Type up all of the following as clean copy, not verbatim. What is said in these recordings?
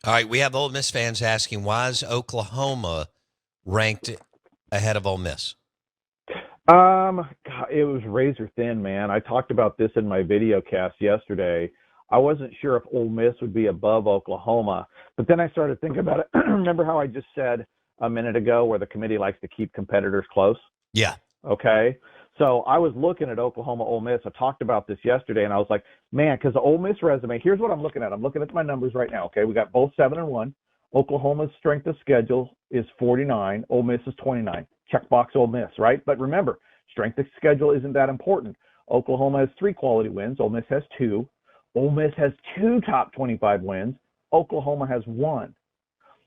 All right, we have Ole Miss fans asking, why is Oklahoma ranked ahead of Ole Miss? God, it was razor thin, man. I talked about this in my video cast yesterday. I wasn't sure if Ole Miss would be above Oklahoma, but then I started thinking about it. Remember how I just said a minute ago where the committee likes to keep competitors close? Yeah. Okay. So I was looking at Oklahoma, Ole Miss. I talked about this yesterday, and I was like, man, because the Ole Miss resume, here's what I'm looking at. I'm looking at my numbers right now. Okay. We got both 7-1. Oklahoma's strength of schedule is 49. Ole Miss is 29. Checkbox Ole Miss, right? But remember, strength of schedule isn't that important. Oklahoma has 3 quality wins. Ole Miss has 2. Ole Miss has 2 top 25 wins. Oklahoma has 1.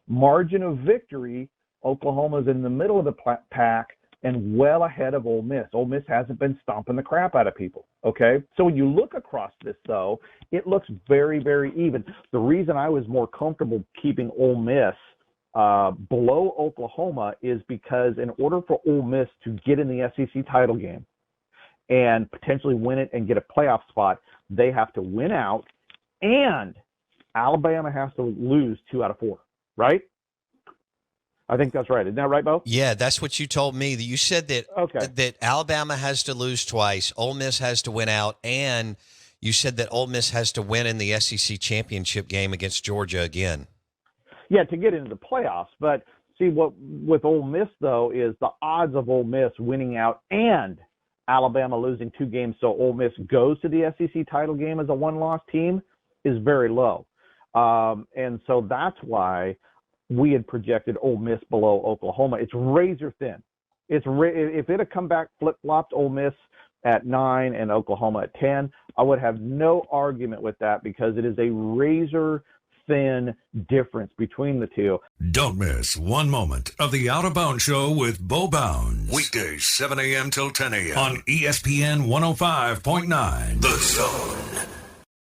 Margin of victory, Oklahoma's in the middle of the pack and well ahead of Ole Miss. Ole Miss hasn't been stomping the crap out of people, okay? So when you look across this, though, it looks very, very even. The reason I was more comfortable keeping Ole Miss below Oklahoma is because in order for Ole Miss to get in the SEC title game and potentially win it and get a playoff spot, they have to win out, and Alabama has to lose 2 out of 4, right? I think that's right. Isn't that right, Bo? Yeah, that's what you told me. You said that that Alabama has to lose twice, Ole Miss has to win out, and you said that Ole Miss has to win in the SEC championship game against Georgia again. Yeah, to get into the playoffs. But see, what with Ole Miss, though, is the odds of Ole Miss winning out and Alabama losing 2 games so Ole Miss goes to the SEC title game as a 1-loss team is very low. And so that's why we had projected Ole Miss below Oklahoma. It's razor thin. If it had come back flip-flopped, Ole Miss at 9 and Oklahoma at 10, I would have no argument with that because it is a razor thin difference between the two. Don't miss one moment of the Out of Bounds Show with Bo Bounds. Weekdays 7 a.m. till 10 a.m. on ESPN 105.9. The Zone.